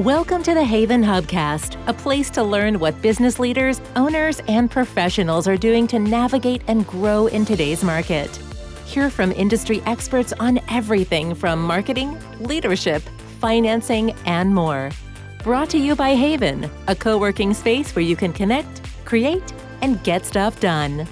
Welcome to the HAYVN Hubcast, a place to learn what business leaders, owners, and professionals are doing to navigate and grow in today's market. Hear from industry experts on everything from marketing, leadership, financing, and more. Brought to you by HAYVN, a co-working space where you can connect, create, and get stuff done.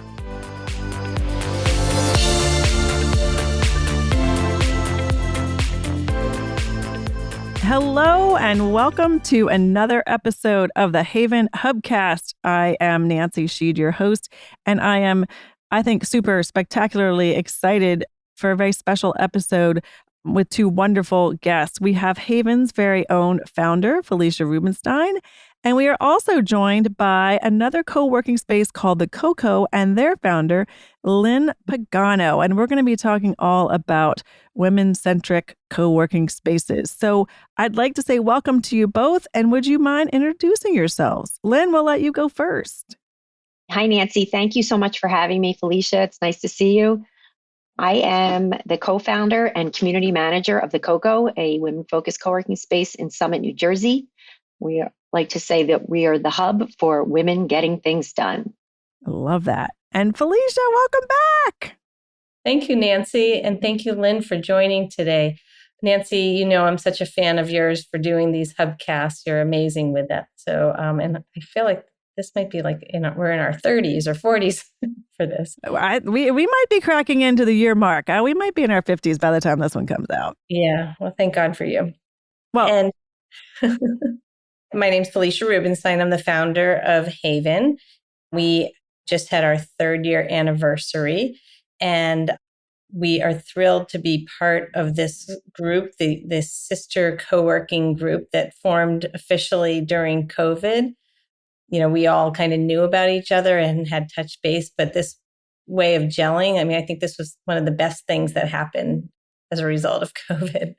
Hello and welcome to another episode of the HAYVN Hubcast. I am Nancy Sheed, your host, and I think, super spectacularly excited for a very special episode with two wonderful guests. We have HAYVN's very own founder, Felicia Rubinstein, and we are also joined by another co-working space called the CoCo and their founder, Lynne Pagano. And we're going to be talking all about women-centric co-working spaces. So I'd like to say welcome to you both. And would you mind introducing yourselves? Lynne, we'll let you go first. Hi, Nancy. Thank you so much for having me, Felicia. It's nice to see you. I am the co-founder and community manager of the CoCo, a women-focused co-working space in Summit, New Jersey. We like to say that we are the hub for women getting things done. I love that. And Felicia, welcome back. Thank you, Nancy. And thank you, Lynne, for joining today. Nancy, you know, I'm such a fan of yours for doing these hubcasts. You're amazing with that. So, and I feel like this might be like, we're in our 30s or 40s for this. We might be cracking into the year mark. We might be in our 50s by the time this one comes out. Yeah. Well, thank God for you. Well, and my name's Felicia Rubinstein. I'm the founder of HAYVN. We just had our 3rd year anniversary, and we are thrilled to be part of this group, this sister co-working group that formed officially during COVID. You know, we all kind of knew about each other and had touch base, but this way of gelling, I think this was one of the best things that happened as a result of COVID,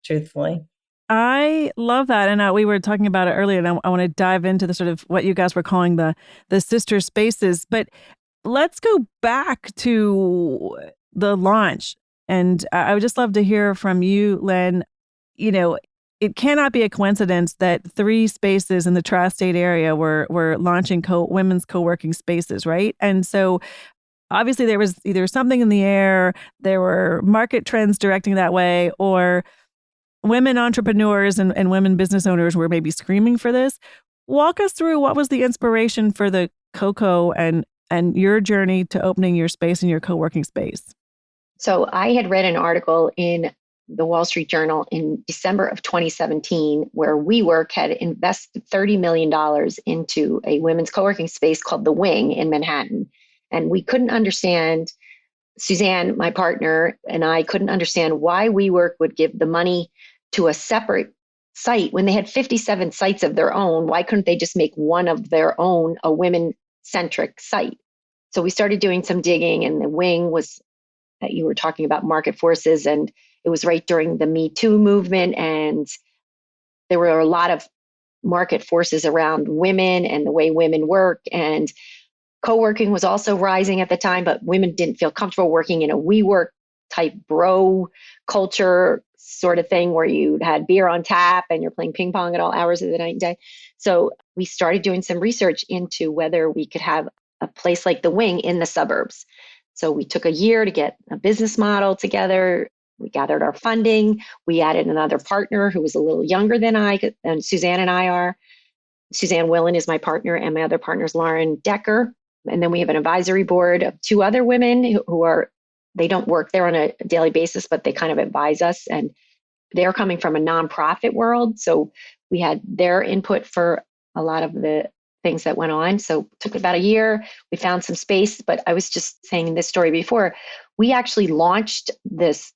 truthfully. I love that. And we were talking about it earlier, and I want to dive into the sort of what you guys were calling the sister spaces. But let's go back to the launch. And I would just love to hear from you, Lynne. You know, it cannot be a coincidence that 3 spaces in the tri-state area were launching women's co-working spaces, right? And so obviously there was either something in the air, there were market trends directing that way, or women entrepreneurs and women business owners were maybe screaming for this. Walk us through what was the inspiration for the CoCo and your journey to opening your space in your co-working space. So I had read an article in the Wall Street Journal in December of 2017 where WeWork had invested $30 million into a women's co-working space called The Wing in Manhattan. And we couldn't understand, Suzanne, my partner, and I couldn't understand why WeWork would give the money to a separate site when they had 57 sites of their own. Why couldn't they just make one of their own a women-centric site? So we started doing some digging, and The Wing was, you were talking about market forces, and it was right during the Me Too movement, and there were a lot of market forces around women and the way women work, and co-working was also rising at the time, but women didn't feel comfortable working in a WeWork type bro culture sort of thing where you had beer on tap and you're playing ping pong at all hours of the night and day. So we started doing some research into whether we could have a place like The Wing in the suburbs. So we took a year to get a business model together. We gathered our funding. We added another partner who was a little younger than I, and Suzanne and I are. Suzanne Willen is my partner, and my other partner is Lauren Decker. And then we have an advisory board of 2 other women who are, they don't work there on a daily basis, but they kind of advise us. And they're coming from a nonprofit world. So we had their input for a lot of the things that went on. So it took about a year. We found some space, but I was just saying this story before. We actually launched this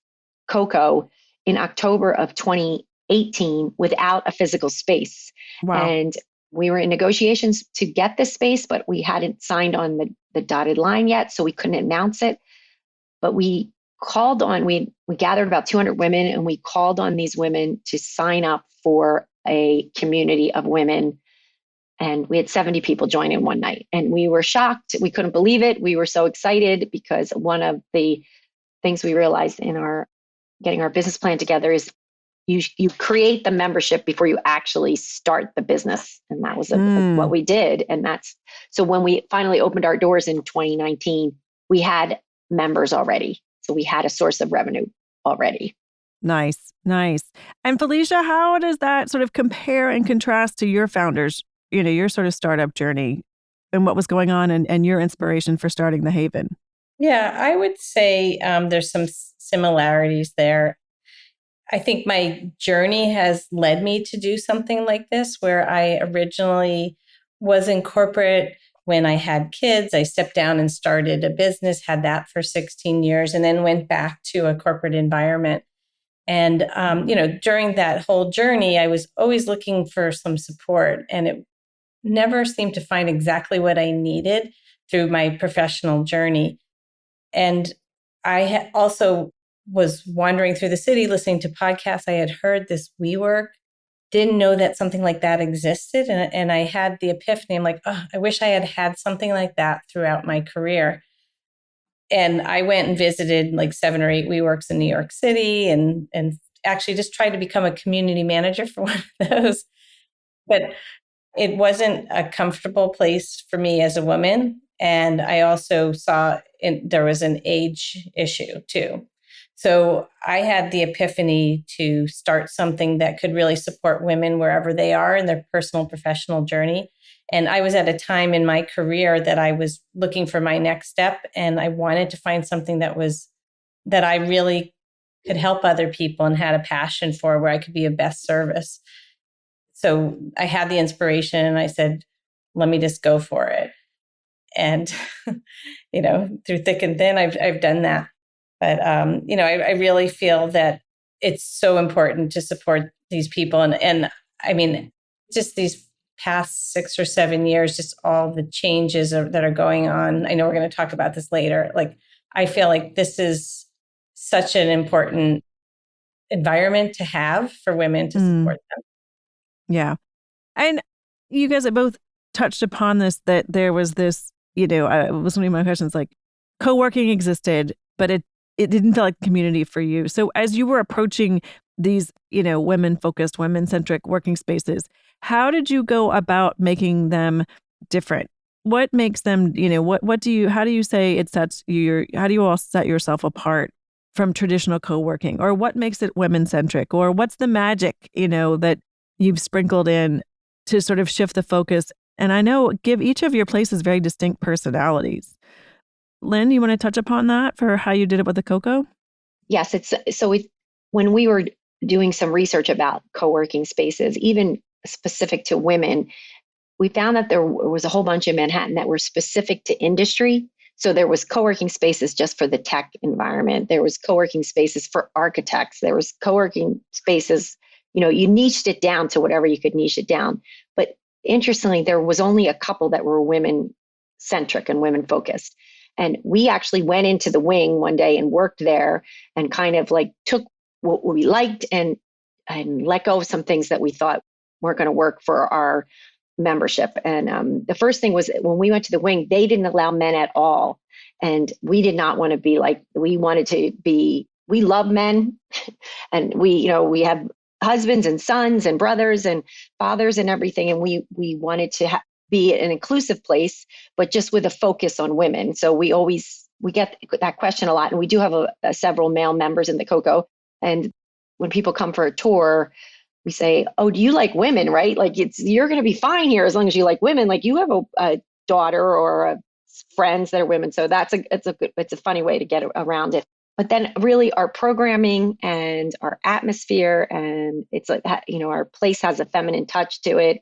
CoCo in October of 2018 without a physical space. Wow. And we were in negotiations to get this space, but we hadn't signed on the dotted line yet, so we couldn't announce it. But we called on, we gathered about 200 women, and we called on these women to sign up for a community of women. And we had 70 people join in one night. And we were shocked. We couldn't believe it. We were so excited because one of the things we realized in our getting our business plan together is you create the membership before you actually start the business. And that was what we did. And so when we finally opened our doors in 2019, we had members already. So we had a source of revenue already. Nice. And Felicia, how does that sort of compare and contrast to your founders, your sort of startup journey and what was going on and your inspiration for starting the HAYVN? Yeah, I would say there's some similarities there. I think my journey has led me to do something like this, where I originally was in corporate. When I had kids, I stepped down and started a business, had that for 16 years, and then went back to a corporate environment. And, during that whole journey, I was always looking for some support, and it never seemed to find exactly what I needed through my professional journey. And I also was wandering through the city, listening to podcasts. I had heard this WeWork, didn't know that something like that existed. And I had the epiphany. I'm like, oh, I wish I had something like that throughout my career. And I went and visited like 7 or 8 WeWorks in New York City and actually just tried to become a community manager for one of those. But it wasn't a comfortable place for me as a woman. And I also saw there was an age issue too. So I had the epiphany to start something that could really support women wherever they are in their personal, professional journey. And I was at a time in my career that I was looking for my next step. And I wanted to find something that I really could help other people and had a passion for, where I could be of best service. So I had the inspiration and I said, let me just go for it. And, through thick and thin, I've done that. But, I really feel that it's so important to support these people. And I mean, just these past 6 or 7 years, just all the changes that are going on. I know we're going to talk about this later. Like, I feel like this is such an important environment to have for women to support them. Yeah. And you guys have both touched upon this, that there was this, was one of my questions, like coworking existed, but it didn't feel like community for you. So as you were approaching these, women-focused, women-centric working spaces, how did you go about making them different? What makes them, how do you say it sets how do you all set yourself apart from traditional co-working? Or what makes it women-centric? Or what's the magic, that you've sprinkled in to sort of shift the focus? And I know give each of your places very distinct personalities. Lynne, you want to touch upon that for how you did it with the CoCo? Yes, when we were doing some research about co-working spaces, even specific to women, we found that there was a whole bunch in Manhattan that were specific to industry. So there was co-working spaces just for the tech environment. There was co-working spaces for architects. There was co-working spaces, you niched it down to whatever you could niche it down. But interestingly, there was only a couple that were women-centric and women-focused. And we actually went into the wing one day and worked there and kind of like took what we liked and let go of some things that we thought weren't going to work for our membership. And the first thing was when we went to the wing, they didn't allow men at all. And we did not want to be like, we love men and we have husbands and sons and brothers and fathers and everything. And we wanted to be an inclusive place, but just with a focus on women. So we get that question a lot. And we do have several male members in the CoCo. And when people come for a tour, we say, oh, do you like women, right? Like you're going to be fine here as long as you like women. Like you have a daughter or friends that are women. So it's a funny way to get around it. But then really our programming and our atmosphere, and it's like, our place has a feminine touch to it.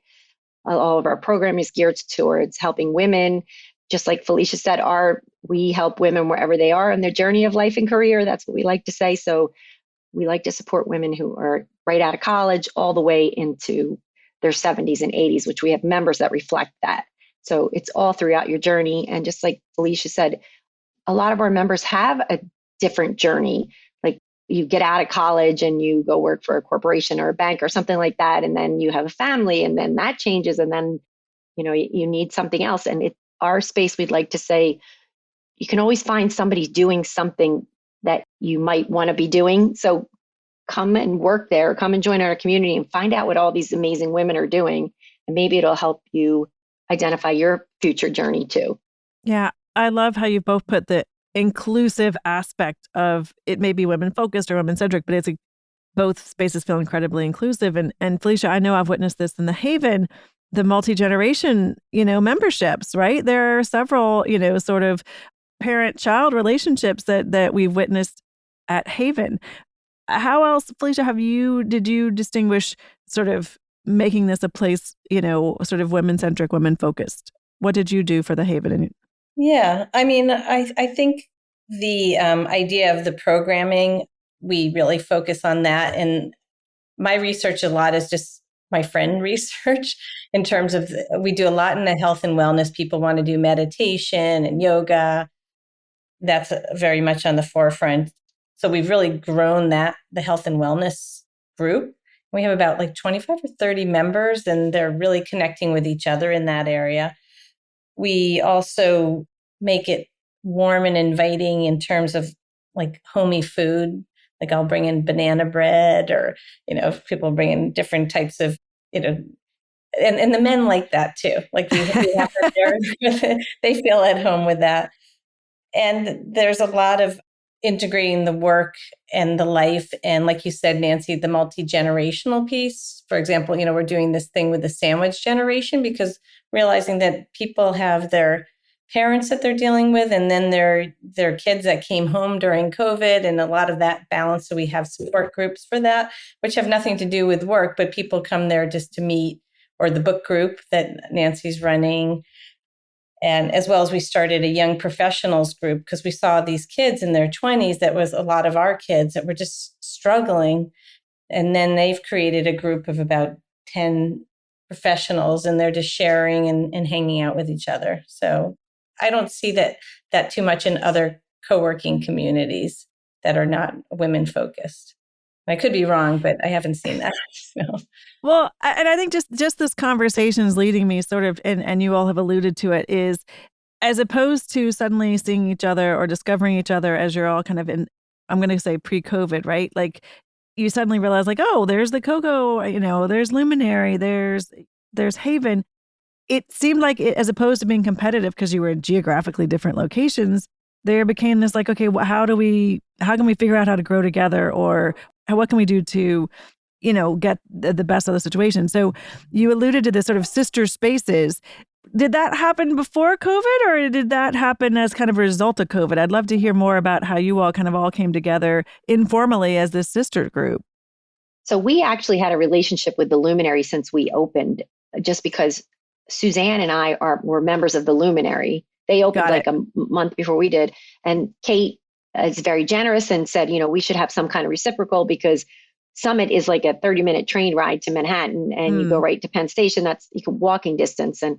All of our programming is geared towards helping women. Just like Felicia said, we help women wherever they are in their journey of life and career. That's what we like to say. So we like to support women who are right out of college all the way into their 70s and 80s, which we have members that reflect that. So it's all throughout your journey. And just like Felicia said, a lot of our members have a different journey. Like you get out of college and you go work for a corporation or a bank or something like that. And then you have a family and then that changes. And then, you need something else. And our space, we'd like to say, you can always find somebody doing something that you might want to be doing. So come and work there, come and join our community and find out what all these amazing women are doing. And maybe it'll help you identify your future journey too. Yeah, I love how you both put the inclusive aspect of it may be women focused or women centric, but it's both spaces feel incredibly inclusive. And Felicia, I know I've witnessed this in the HAYVN, the multi-generation, memberships, right? There are several, sort of parent-child relationships that we've witnessed at HAYVN. How else, Felicia, did you distinguish sort of making this a place, sort of women-centric, women-focused? What did you do for the HAYVN? Yeah, I mean, I think the idea of the programming, we really focus on that. And my research a lot is just my friend research in terms of, we do a lot in the health and wellness. People want to do meditation and yoga. That's very much on the forefront. So we've really grown the health and wellness group. We have about like 25 or 30 members, and they're really connecting with each other in that area. We also make it warm and inviting in terms of like homey food. Like I'll bring in banana bread, or, people bring in different types of, and the men like that too. Like we have that they feel at home with that. And there's a lot of integrating the work and the life. And like you said, Nancy, the multi-generational piece. For example, we're doing this thing with the sandwich generation, because realizing that people have their parents that they're dealing with, and then their kids that came home during COVID, and a lot of that balance. So we have support groups for that, which have nothing to do with work, but people come there just to meet, or the book group that Nancy's running. And as well as we started a young professionals group, because we saw these kids in their 20s, that was a lot of our kids that were just struggling. And then they've created a group of about 10 professionals, and they're just sharing and hanging out with each other. So I don't see that too much in other co-working communities that are not women focused. I could be wrong, but I haven't seen that. So. Well, and I think just this conversation is leading me sort of, and you all have alluded to it, is as opposed to suddenly seeing each other or discovering each other as you're all kind of in, I'm going to say pre-COVID, right? Like you suddenly realize like, oh, there's the CoCo, there's Luminary, there's HAYVN. It seemed like as opposed to being competitive because you were in geographically different locations, there became this like, okay, how can we figure out how to grow together, or what can we do to, get the best of the situation? So you alluded to this sort of sister spaces. Did that happen before COVID, or did that happen as kind of a result of COVID? I'd love to hear more about how you all kind of all came together informally as this sister group. So we actually had a relationship with the Luminary since we opened, just because Suzanne and I were members of the Luminary. They opened like a month before we did. And Kate is very generous and said, we should have some kind of reciprocal, because Summit is like a 30-minute train ride to Manhattan, and you go right to Penn Station. That's walking distance. And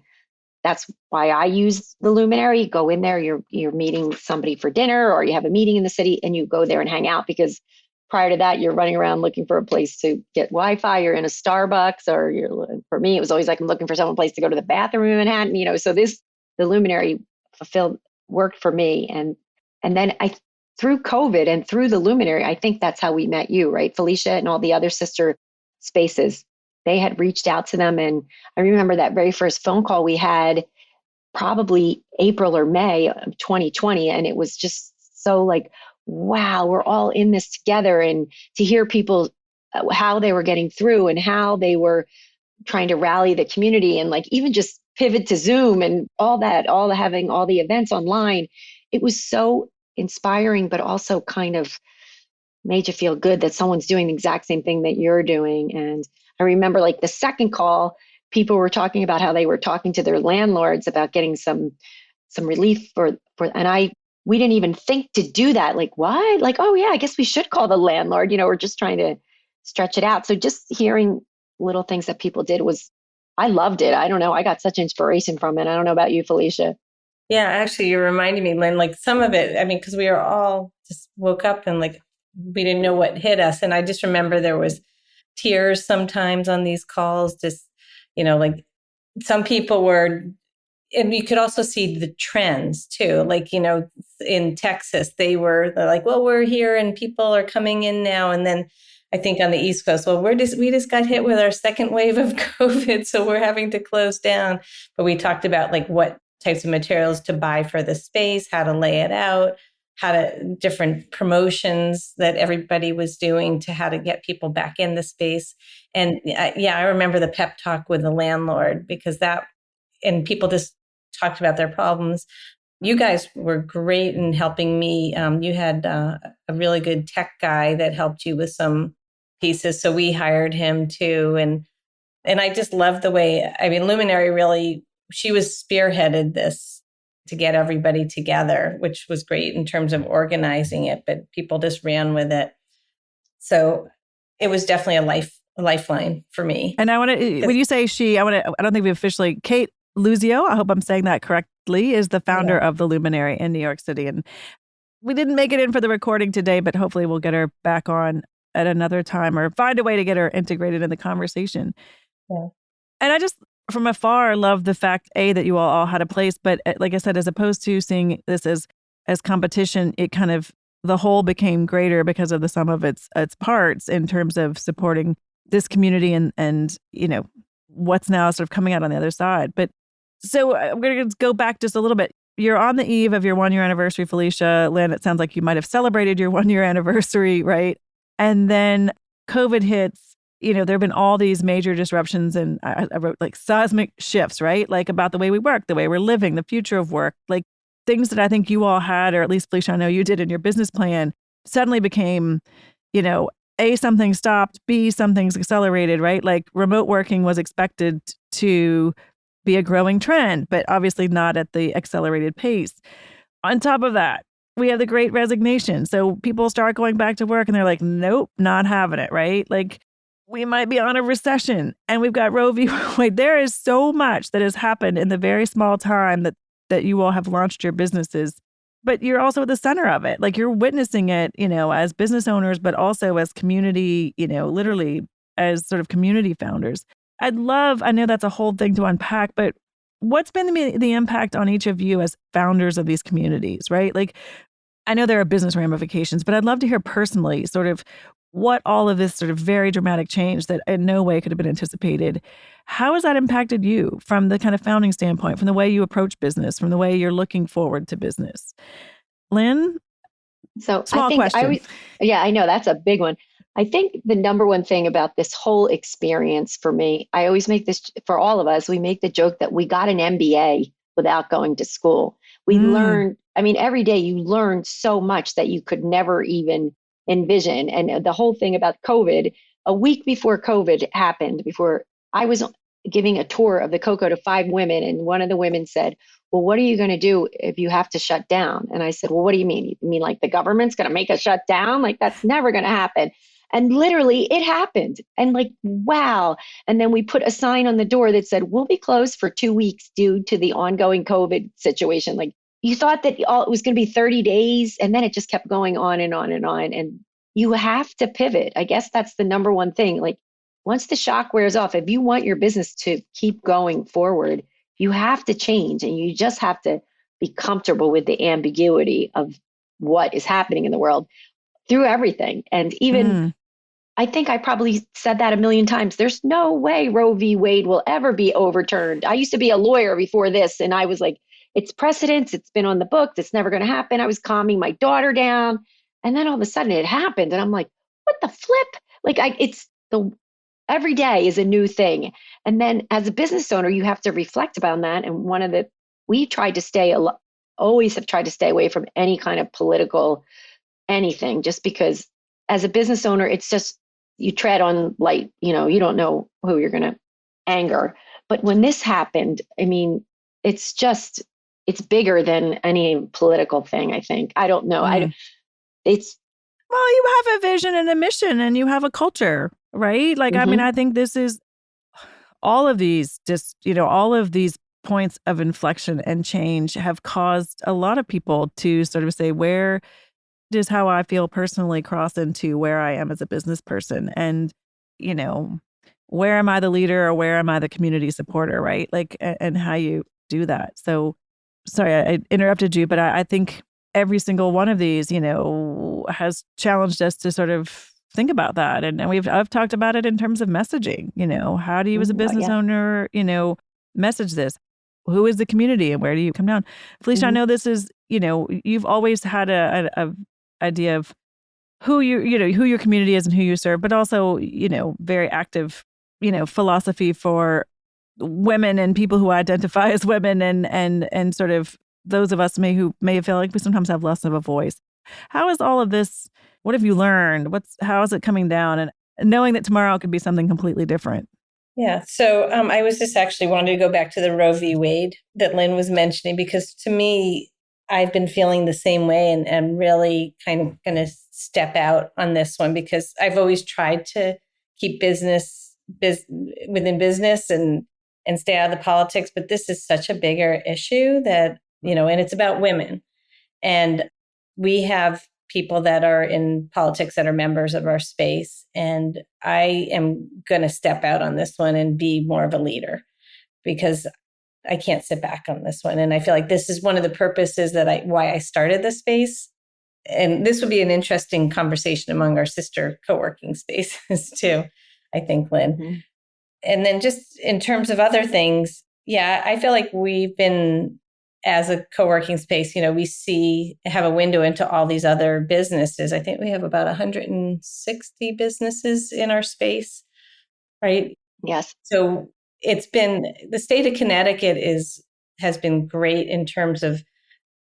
that's why I use the Luminary. You go in there, you're meeting somebody for dinner, or you have a meeting in the city, and you go there and hang out, because prior to that, you're running around looking for a place to get Wi-Fi. You're in a Starbucks, or for me, it was always like I'm looking for some place to go to the bathroom in Manhattan. So the Luminary worked for me. And then through COVID and through the Luminary, I think that's how we met you, right? Felicia and all the other sister spaces, they had reached out to them. And I remember that very first phone call we had, probably April or May of 2020. And it was just so like, wow, we're all in this together. And to hear people, how they were getting through and how they were trying to rally the community, and like even just pivot to Zoom and all that, having all the events online. It was so inspiring, but also kind of made you feel good that someone's doing the exact same thing that you're doing. And I remember like the second call, people were talking about how they were talking to their landlords about getting some relief for, and we didn't even think to do that. Like, what? Like, oh yeah, I guess we should call the landlord. We're just trying to stretch it out. So just hearing little things that people did I loved it. I don't know. I got such inspiration from it. I don't know about you, Felicia. Yeah, actually, you're reminding me, Lynne, like some of it, I mean, because we were all just woke up and like, we didn't know what hit us. And I just remember there was tears sometimes on these calls, just, like some people were, and you could also see the trends too. Like, in Texas, they're like, well, we're here and people are coming in now. And then I think on the East Coast, well, we just got hit with our second wave of COVID, so we're having to close down. But we talked about like what types of materials to buy for the space, how to lay it out, different promotions that everybody was doing to how to get people back in the space. And I remember the pep talk with the landlord and people just talked about their problems. You guys were great in helping me. You had a really good tech guy that helped you with some pieces. So we hired him too. And I just love the way, Luminary really, she was spearheaded this to get everybody together, which was great in terms of organizing it, but people just ran with it. So it was definitely a lifeline for me. And I want to, when you say she, I don't think we officially, Kate Luzio, I hope I'm saying that correctly, is the founder of the Luminary in New York City. And we didn't make it in for the recording today, but hopefully we'll get her back on at another time or find a way to get her integrated in the conversation. Yeah. And I just, from afar, love the fact, that you all had a place, but like I said, as opposed to seeing this as competition, it kind of, the whole became greater because of the sum of its parts in terms of supporting this community and what's now sort of coming out on the other side. But so I'm going to go back just a little bit. You're on the eve of your 1-year anniversary, Felicia. Lynne, it sounds like you might have celebrated your 1-year anniversary, right? And then COVID hits. There have been all these major disruptions, and I wrote like seismic shifts, right? Like about the way we work, the way we're living, the future of work, like things that I think you all had, or at least Felicia, I know you did in your business plan, suddenly became, A, something stopped, B, something's accelerated, right? Like remote working was expected to be a growing trend, but obviously not at the accelerated pace. On top of that, we have the Great Resignation. So people start going back to work and they're like, nope, not having it, right? Like we might be on a recession, and we've got Roe v. Wade. There is so much that has happened in the very small time that you all have launched your businesses, but you're also at the center of it. Like you're witnessing it, as business owners, but also as community, literally as sort of community founders. I know that's a whole thing to unpack, but what's been the impact on each of you as founders of these communities, right? Like, I know there are business ramifications, but I'd love to hear personally sort of what all of this sort of very dramatic change that in no way could have been anticipated, how has that impacted you from the kind of founding standpoint, from the way you approach business, from the way you're looking forward to business? Lynne? So small I think question. I know that's a big one. I think the number one thing about this whole experience for me, I always make this for all of us, we make the joke that we got an MBA without going to school. We learned, every day you learn so much that you could never even envision. And the whole thing about COVID, a week before COVID happened, before I was giving a tour of the CoCo to 5 women, and one of the women said, well, what are you going to do if you have to shut down? And I said, well, what do you mean? You mean like the government's going to make us shut down? Like that's never going to happen. And literally it happened. And like, wow. And then we put a sign on the door that said, we'll be closed for 2 weeks due to the ongoing COVID situation. Like you thought that it was going to be 30 days. And then it just kept going on and on and on. And you have to pivot. I guess that's the number one thing. Like once the shock wears off, if you want your business to keep going forward, you have to change, and you just have to be comfortable with the ambiguity of what is happening in the world through everything. And even I think I probably said that a million times. There's no way Roe v. Wade will ever be overturned. I used to be a lawyer before this, and I was like, it's precedence. It's been on the books. It's never going to happen. I was calming my daughter down. And then all of a sudden it happened. And I'm like, what the flip? Like every day is a new thing. And then as a business owner, you have to reflect about that. And we tried to always have tried to stay away from any kind of political anything, just because as a business owner, it's just, you tread on light, you don't know who you're going to anger. But when this happened, it's bigger than any political thing, I think. I don't know. Well, you have a vision and a mission, and you have a culture, right? Like, I think this is all of these, all of these points of inflection and change have caused a lot of people to sort of say, where does how I feel personally cross into where I am as a business person? And, where am I the leader, or where am I the community supporter, right? Like, and how you do that. So, sorry, I interrupted you, but I think every single one of these, has challenged us to sort of think about that. And I've talked about it in terms of messaging. How do you as a business owner, message this? Who is the community and where do you come down? Felicia, I know this is, you've always had a idea of who who your community is and who you serve, but also, very active, philosophy for women and people who identify as women and sort of those of us who may feel like we sometimes have less of a voice. How is all of this? What have you learned? How is it coming down? And knowing that tomorrow could be something completely different. Yeah. So I was just actually wanted to go back to the Roe v. Wade that Lynne was mentioning, because to me, I've been feeling the same way and really kind of going to step out on this one, because I've always tried to keep business within business and stay out of the politics. But this is such a bigger issue that, and it's about women. And we have people that are in politics that are members of our space. And I am going to step out on this one and be more of a leader, because I can't sit back on this one. And I feel like this is one of the purposes why I started this space. And this would be an interesting conversation among our sister co-working spaces too, I think, Lynne. Mm-hmm. And then just in terms of other things, I feel like we've been, as a co-working space, we have a window into all these other businesses. I think we have about 160 businesses in our space, right? Yes. So it's been, the state of Connecticut has been great in terms of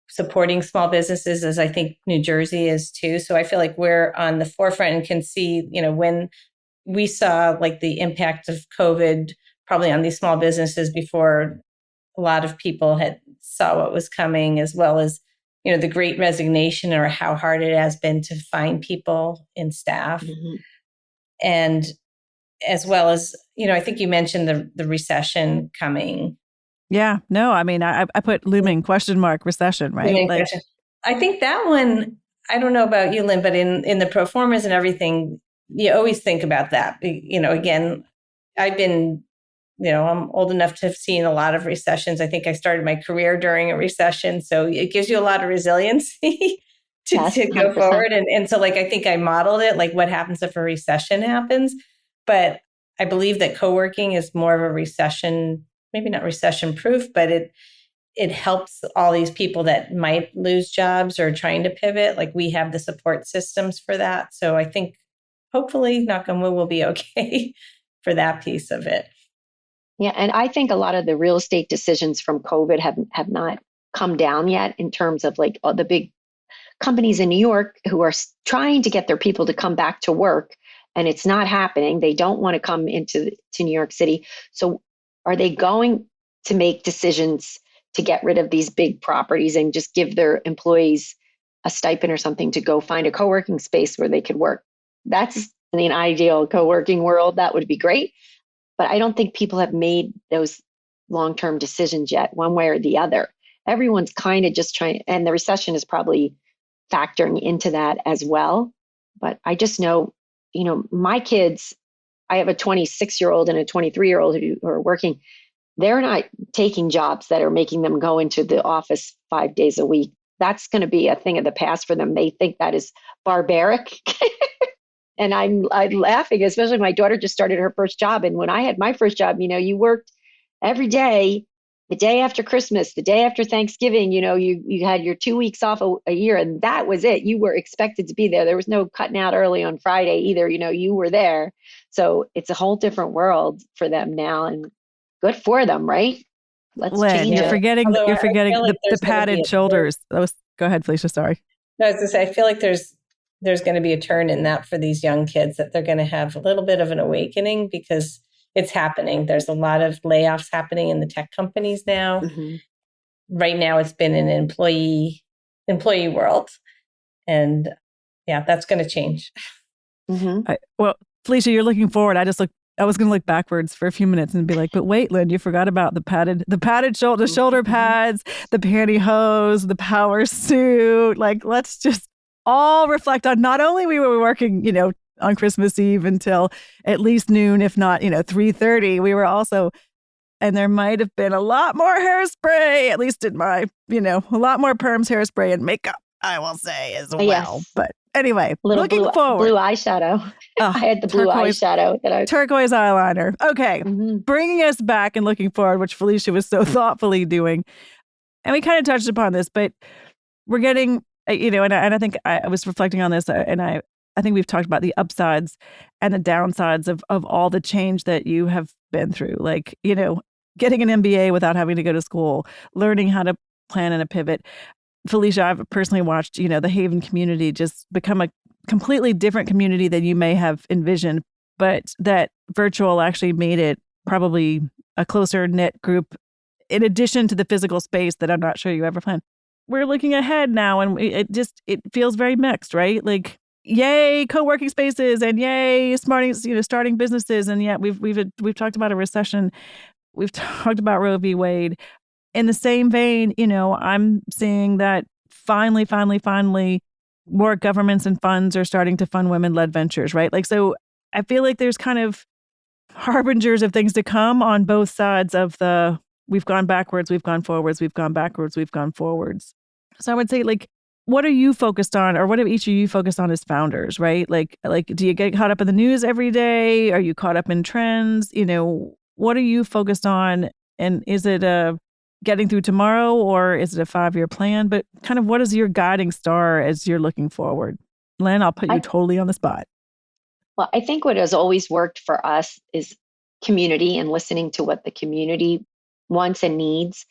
supporting small businesses, as I think New Jersey is too. So I feel like we're on the forefront and can see, when we saw like the impact of COVID probably on these small businesses before a lot of people had saw what was coming, as well as, the Great Resignation, or how hard it has been to find people in staff. Mm-hmm. And as well as, I think you mentioned the recession coming. Yeah, no, I mean, I put looming recession, right? I think that one, I don't know about you, Lynne, but in the pro formas and everything, you always think about that. Again, I've been, I'm old enough to have seen a lot of recessions. I think I started my career during a recession. So it gives you a lot of resiliency to go forward. And so I think I modeled it, like what happens if a recession happens. But I believe that co-working is more of a recession, maybe not recession proof, but it helps all these people that might lose jobs or trying to pivot. Like we have the support systems for that. So I think hopefully, knock on wood, will be okay for that piece of it. Yeah. And I think a lot of the real estate decisions from COVID have not come down yet, in terms of like all the big companies in New York who are trying to get their people to come back to work, and it's not happening. They don't want to come to New York City. So are they going to make decisions to get rid of these big properties and just give their employees a stipend or something to go find a co-working space where they could work? That's in an ideal co-working world. That would be great. But I don't think people have made those long-term decisions yet, one way or the other. Everyone's kind of just trying, and the recession is probably factoring into that as well. But I just know, my kids, I have a 26-year-old and a 23-year-old who are working. They're not taking jobs that are making them go into the office 5 days a week. That's going to be a thing of the past for them. They think that is barbaric. And I'm laughing, especially my daughter just started her first job. And when I had my first job, you worked every day, the day after Christmas, the day after Thanksgiving, you had your 2 weeks off a year, and that was it. You were expected to be there. There was no cutting out early on Friday either. You were there. So it's a whole different world for them now, and good for them, right? Let's change you're it. Forgetting the padded shoulders. Go ahead, Felicia. Sorry. No, I was going to say, I feel like there's going to be a turn in that for these young kids, that they're going to have a little bit of an awakening, because it's happening. There's a lot of layoffs happening in the tech companies now. Mm-hmm. Right now, it's been an employee world. And that's going to change. Mm-hmm. Well, Felicia, you're looking forward. I was going to look backwards for a few minutes and be like, but wait, Lynne, you forgot about the padded shoulder pads, the pantyhose, the power suit. Like, let's just all reflect on, not only we were working, on Christmas Eve until at least noon, if not, 3:30, we were also, and there might have been a lot more hairspray, at least in my, a lot more perms, hairspray, and makeup, I will say as well. Yes. But Anyway, Little looking forward. blue eyeshadow. I had the blue eyeshadow that I turquoise eyeliner. Okay. Mhm. Bringing us back and looking forward, which Felicia was so thoughtfully doing. And we kind of touched upon this, but we're getting, and I think I was reflecting on this, and I think we've talked about the upsides and the downsides of all the change that you have been through. Like, getting an MBA without having to go to school, learning how to plan and a pivot. Felicia, I've personally watched, the HAYVN community just become a completely different community than you may have envisioned, but that virtual actually made it probably a closer knit group in addition to the physical space that I'm not sure you ever planned. We're looking ahead now, and it feels very mixed, right? Like, yay, co-working spaces, and yay, starting businesses, and yet we've talked about a recession. We've talked about Roe v. Wade. In the same vein, I'm seeing that finally, more governments and funds are starting to fund women-led ventures, right? Like, so I feel like there's kind of harbingers of things to come on both sides of the we've gone backwards, we've gone forwards, we've gone backwards, we've gone forwards. So I would say, like, what are you focused on, or what are each of you focused on as founders, right? Like, do you get caught up in the news every day? Are you caught up in trends? What are you focused on? And is it getting through tomorrow, or is it a 5-year plan? But kind of what is your guiding star as you're looking forward? Lynne, I'll put you totally on the spot. Well, I think what has always worked for us is community and listening to what the community wants and needs.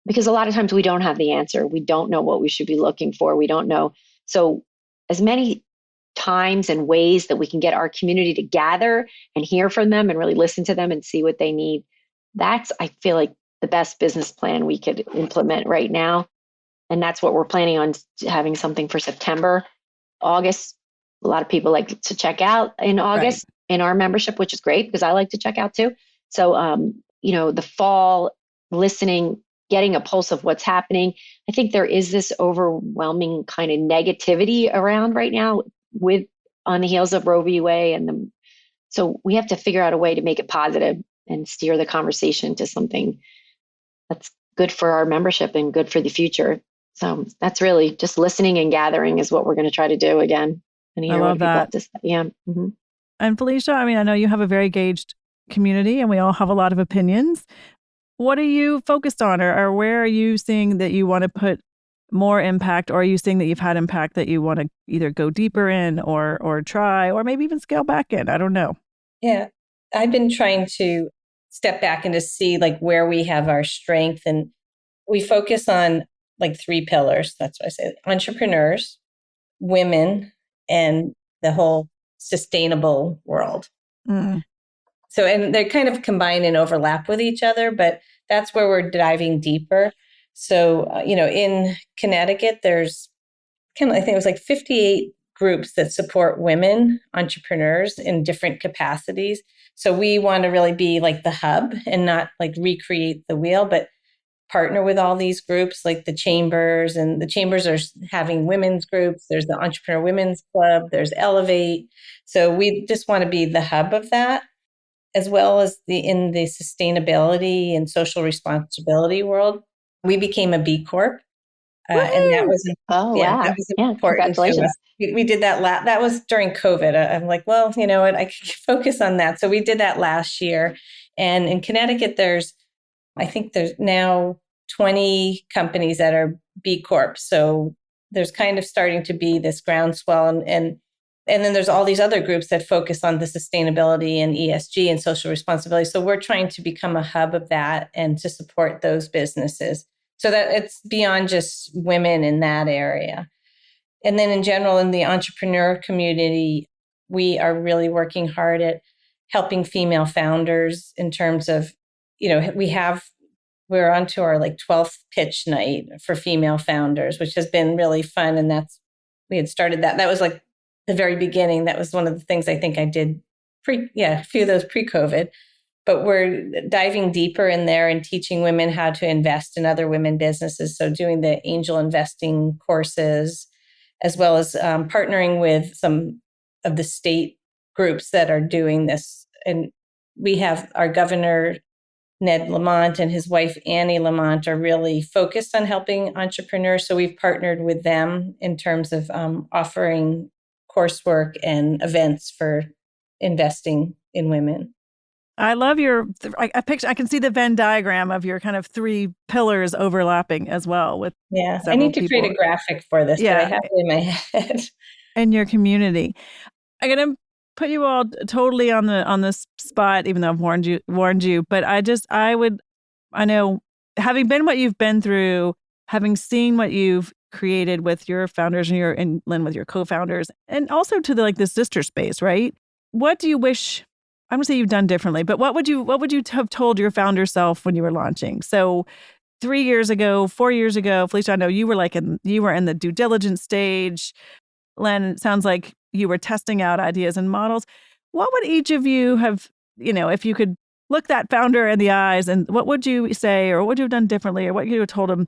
Because a lot of times we don't have the answer. We don't know what we should be looking for. We don't know. So as many times and ways that we can get our community to gather and hear from them and really listen to them and see what they need, that's, I feel like, the best business plan we could implement right now. And that's what we're planning on, having something for September, August. A lot of people like to check out in August in our membership, which is great because I like to check out too. So, the fall, listening, getting a pulse of what's happening. I think there is this overwhelming kind of negativity around right now on the heels of Roe v. Wade. So we have to figure out a way to make it positive and steer the conversation to something that's good for our membership and good for the future. So that's really just listening and gathering is what we're going to try to do again. And I love that. Yeah. Mm-hmm. And Felicia, I know you have a very engaged community and we all have a lot of opinions. What are you focused on, or where are you seeing that you want to put more impact, or are you seeing that you've had impact that you want to either go deeper in or try, or maybe even scale back in? I don't know. Yeah, I've been trying to step back and to see like where we have our strength, and we focus on like 3 pillars. That's what I say: entrepreneurs, women, and the whole sustainable world. Mm. So, and they're kind of combine and overlap with each other, but that's where we're diving deeper. So, in Connecticut, there's I think it was like 58 groups that support women entrepreneurs in different capacities. So we want to really be like the hub and not like recreate the wheel, but partner with all these groups like the chambers, and the chambers are having women's groups. There's the Entrepreneur Women's Club, there's Elevate. So we just want to be the hub of that, as well as in the sustainability and social responsibility world. We became a B Corp. And that was wow. That was important to us. We did that that was during COVID. I'm like, well, you know what, I could focus on that. So we did that last year. And in Connecticut, I think there's now 20 companies that are B Corp. So there's kind of starting to be this groundswell, and then there's all these other groups that focus on the sustainability and ESG and social responsibility. So we're trying to become a hub of that and to support those businesses, so that it's beyond just women in that area. And then in general, in the entrepreneur community, we are really working hard at helping female founders in terms of, we're on to our like 12th pitch night for female founders, which has been really fun. And we had started that. That was like the very beginning. That was one of the things I think I did a few of those pre-COVID. But we're diving deeper in there and teaching women how to invest in other women businesses. So doing the angel investing courses, as well as partnering with some of the state groups that are doing this. And we have our governor Ned Lamont and his wife, Annie Lamont, are really focused on helping entrepreneurs. So we've partnered with them in terms of offering coursework and events for investing in women. I love your, I picture, I can see the Venn diagram of your kind of three pillars overlapping as well with I need to people. create a graphic for this, but I have it in my head. And your community. I'm going to put you all totally on the spot, even though I've warned you. But I know, having been what you've been through, having seen what you've created with your founders and Lynne with your co-founders, and also to the sister space, right? What do you wish? I'm gonna say you've done differently, but what would you have told your founder self when you were launching? So 3 years ago, 4 years ago, Felicia, I know you were in the due diligence stage. Lynne, it sounds like you were testing out ideas and models. What would each of you have, if you could look that founder in the eyes, and what would you say, or what would you have done differently, or what you would have told them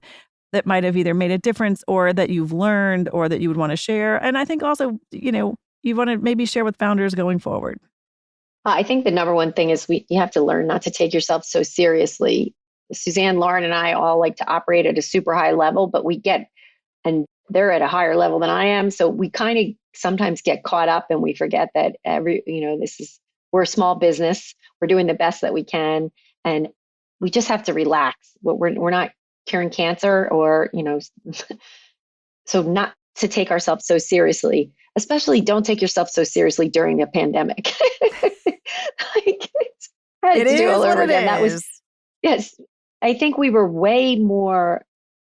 that might have either made a difference or that you've learned or that you would want to share? And I think also, you want to maybe share with founders going forward. I think the number one thing is you have to learn not to take yourself so seriously. Suzanne, Lauren, and I all like to operate at a super high level, but and they're at a higher level than I am. So we kind of sometimes get caught up and we forget that we're a small business. We're doing the best that we can. And we just have to relax. We're not curing cancer so not to take ourselves so seriously, especially don't take yourself so seriously during a pandemic. I had to do all over again. That was, yes, I think we were way more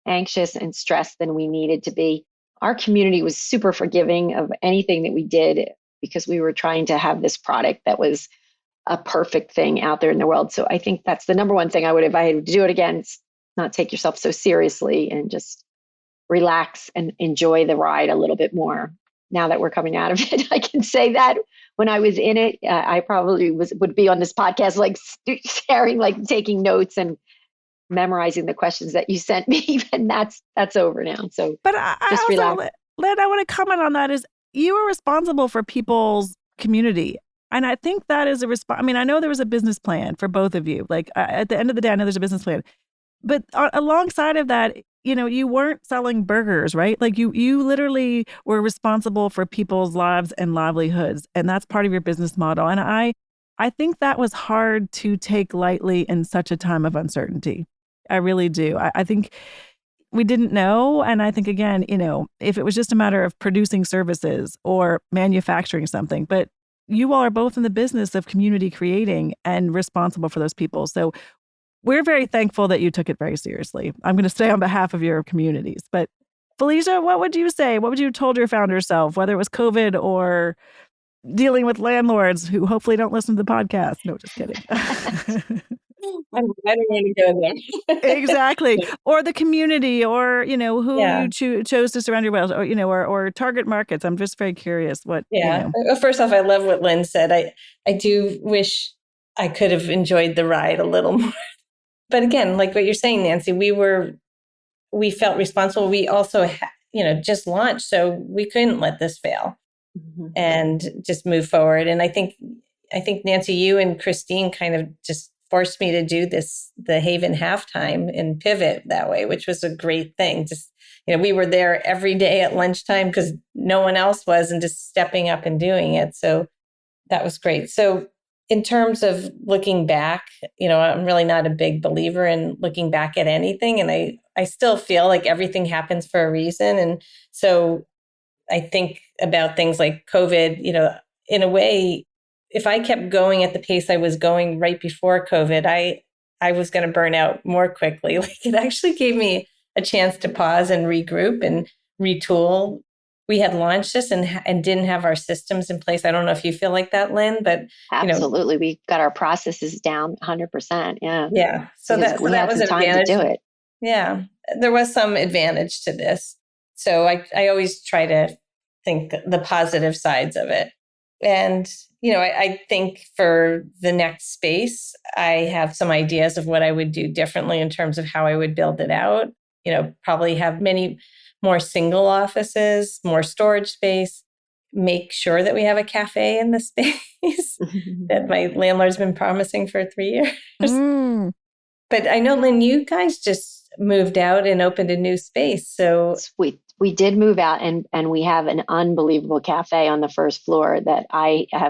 anxious and stressed than we needed to be. Our community was super forgiving of anything that we did because we were trying to have this product that was a perfect thing out there in the world. So I think that's the number one thing I would, if I had to do it again, not take yourself so seriously and just relax and enjoy the ride a little bit more. Now that we're coming out of it, I can say that when I was in it, I probably would be on this podcast, sharing, taking notes and memorizing the questions that you sent me, and that's over now. So, but just relax. Lynne, I want to comment on that. Is you were responsible for people's community, and I think that is a response. I mean, I know there was a business plan for both of you. At the end of the day, I know there's a business plan, but alongside of that, you weren't selling burgers, right? You literally were responsible for people's lives and livelihoods, and that's part of your business model. And I think that was hard to take lightly in such a time of uncertainty. I really do. I think we didn't know. And I think, again, if it was just a matter of producing services or manufacturing something, but you all are both in the business of community creating and responsible for those people. So we're very thankful that you took it very seriously. I'm going to say on behalf of your communities. But Felicia, what would you say? What would you have told your founder self, whether it was COVID or dealing with landlords who hopefully don't listen to the podcast? No, just kidding. I don't want to go there. Exactly. Or the community, or, who you chose to surround yourself with, or target markets. I'm just very curious what, First off, I love what Lynne said. I do wish I could have enjoyed the ride a little more. But again, like what you're saying, Nancy, we felt responsible. We also, just launched, so we couldn't let this fail and just move forward. And I think Nancy, you and Christine kind of just forced me to do the HAYVN halftime and pivot that way, which was a great thing. Just, we were there every day at lunchtime because no one else was, and just stepping up and doing it. So that was great. So in terms of looking back, I'm really not a big believer in looking back at anything. And I still feel like everything happens for a reason. And so I think about things like COVID, in a way, if I kept going at the pace I was going right before COVID, I was going to burn out more quickly. It actually gave me a chance to pause and regroup and retool. We had launched this and didn't have our systems in place. I don't know if you feel like that, Lynne, but absolutely, we got our processes down 100%. Yeah. Yeah. So that was an advantage. To do it. Yeah, there was some advantage to this. So I always try to think the positive sides of it. And, I think for the next space, I have some ideas of what I would do differently in terms of how I would build it out. Probably have many more single offices, more storage space, make sure that we have a cafe in the space that my landlord's been promising for 3 years. But I know, Lynne, you guys just moved out and opened a new space. So we did move out, and we have an unbelievable cafe on the first floor that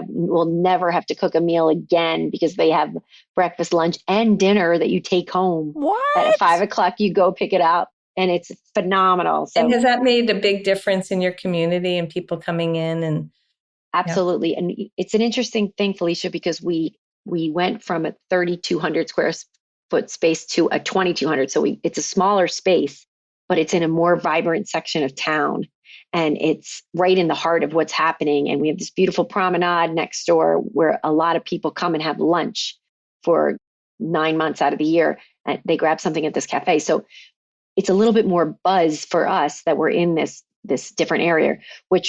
will never have to cook a meal again, because they have breakfast, lunch, and dinner that you take home. What? At 5:00, you go pick it up, and it's phenomenal. So, and has that made a big difference in your community and people coming in? And absolutely. And it's an interesting thing, Felicia, because we went from a 3,200 square foot space to a 2,200. So it's a smaller space, but it's in a more vibrant section of town. And it's right in the heart of what's happening. And we have this beautiful promenade next door where a lot of people come and have lunch for 9 months out of the year. And they grab something at this cafe. So it's a little bit more buzz for us that we're in this different area,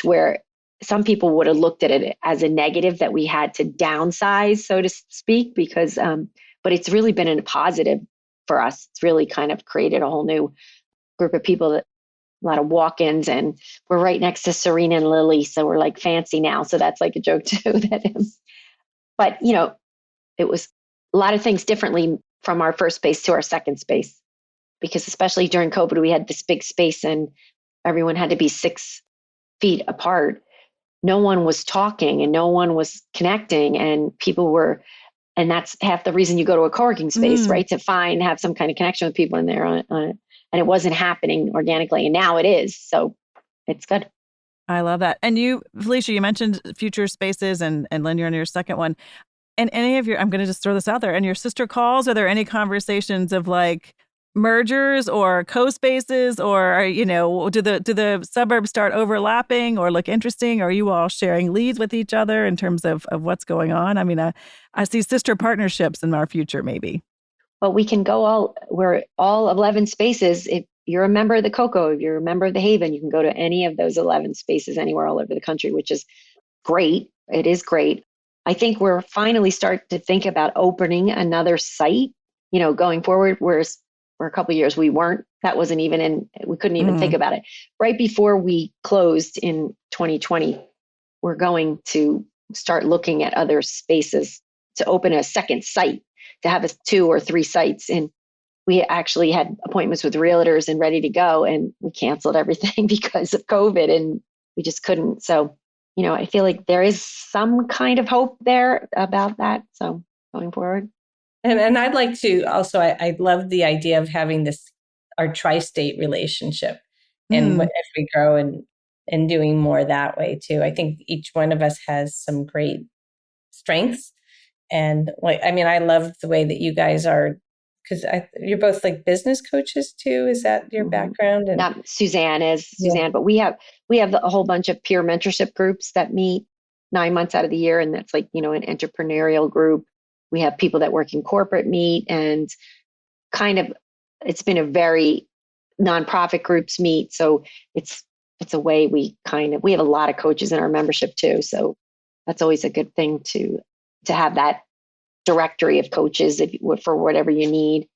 where some people would have looked at it as a negative that we had to downsize, so to speak, because, but it's really been a positive for us. It's really kind of created a whole new group of people, a lot of walk-ins, and we're right next to Serena and Lily. So we're like fancy now. So that's like a joke too. But it was a lot of things differently from our first space to our second space, because especially during COVID, we had this big space and everyone had to be 6 feet apart. No one was talking and no one was connecting, and and that's half the reason you go to a coworking space, right? To have some kind of connection with people in there and it wasn't happening organically. And now it is. So it's good. I love that. And you, Felicia, you mentioned future spaces, and Lynne, you're on your second one. And any of I'm going to just throw this out there, and your sister calls, are there any conversations of like mergers or co-spaces, or do the suburbs start overlapping or look interesting? Or are you all sharing leads with each other in terms of what's going on? I mean, I see sister partnerships in our future, maybe. Well, we can go we're all 11 spaces. If you're a member of the CoCo, if you're a member of the HAYVN, you can go to any of those 11 spaces anywhere all over the country, which is great. It is great. I think we're finally starting to think about opening another site, going forward, whereas for a couple of years we weren't. That wasn't even we couldn't even think about it. Right before we closed in 2020, we're going to start looking at other spaces to open a second site, to have 2 or 3 sites. And we actually had appointments with realtors and ready to go, and we canceled everything because of COVID, and we just couldn't. So, I feel like there is some kind of hope there about that. So going forward. And I'd like to also, I love the idea of having our tri-state relationship, and as we grow and doing more that way too. I think each one of us has some great strengths. And I love the way that you guys are, because you're both like business coaches too. Is that your background? And not Suzanne, but we have a whole bunch of peer mentorship groups that meet 9 months out of the year. And that's like, an entrepreneurial group. We have people that work in corporate meet, and it's been a very nonprofit groups meet. So it's a way we have a lot of coaches in our membership too. So that's always a good thing to have that directory of coaches for whatever you need.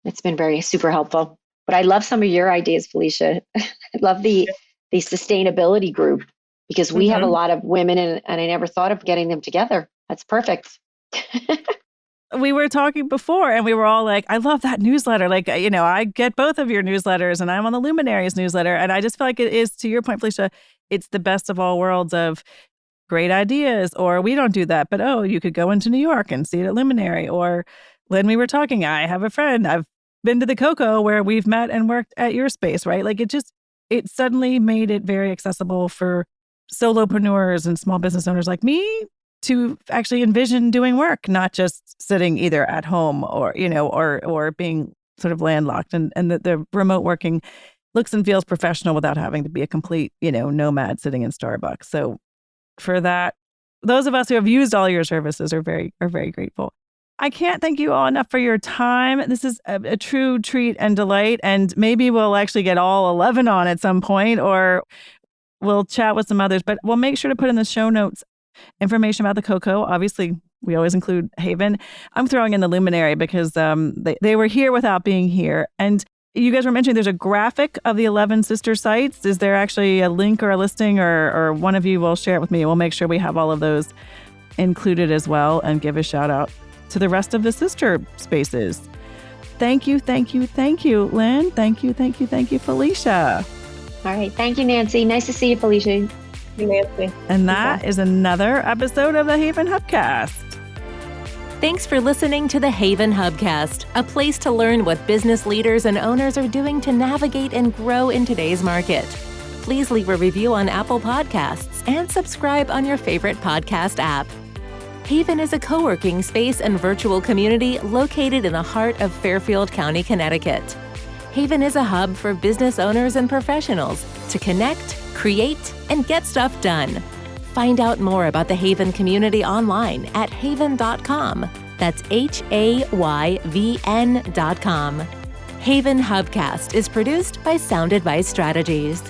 It's been very super helpful. But I love some of your ideas, Felicia. I love the sustainability group, because we have a lot of women, and I never thought of getting them together. That's perfect. We were talking before and we were all like, I love that newsletter. Like, I get both of your newsletters and I'm on the Luminaries newsletter. And I just feel like it is, to your point, Felicia, it's the best of all worlds of great ideas, or we don't do that, but you could go into New York and see it at Luminary. Or Lynne, we were talking, I have a friend, I've been to the CoCo where we've met and worked at your space, right? Like it suddenly made it very accessible for solopreneurs and small business owners like me to actually envision doing work, not just sitting either at home or, or being sort of landlocked, and the remote working looks and feels professional without having to be a complete, nomad sitting in Starbucks. So for that, those of us who have used all your services are very grateful. I can't thank you all enough for your time. This is a true treat and delight. And maybe we'll actually get all 11 on at some point, or we'll chat with some others, but we'll make sure to put in the show notes information about the CoCo. Obviously, we always include HAYVN. I'm throwing in the Luminary because they were here without being here. And you guys were mentioning there's a graphic of the 11 sister sites. Is there actually a link or a listing, or one of you will share it with me? We'll make sure we have all of those included as well, and give a shout out to the rest of the sister spaces. Thank you, Lynne. Thank you, Felicia. All right. Thank you, Nancy. Nice to see you, Felicia. Nancy. And that is another episode of the HAYVN Hubcast. Thanks for listening to the HAYVN Hubcast, a place to learn what business leaders and owners are doing to navigate and grow in today's market. Please leave a review on Apple Podcasts and subscribe on your favorite podcast app. HAYVN is a co-working space and virtual community located in the heart of Fairfield County, Connecticut. HAYVN is a hub for business owners and professionals to connect, create, and get stuff done. Find out more about the HAYVN community online at hayvn.com. That's HAYVN.com. HAYVN Hubcast is produced by Sound Advice Strategies.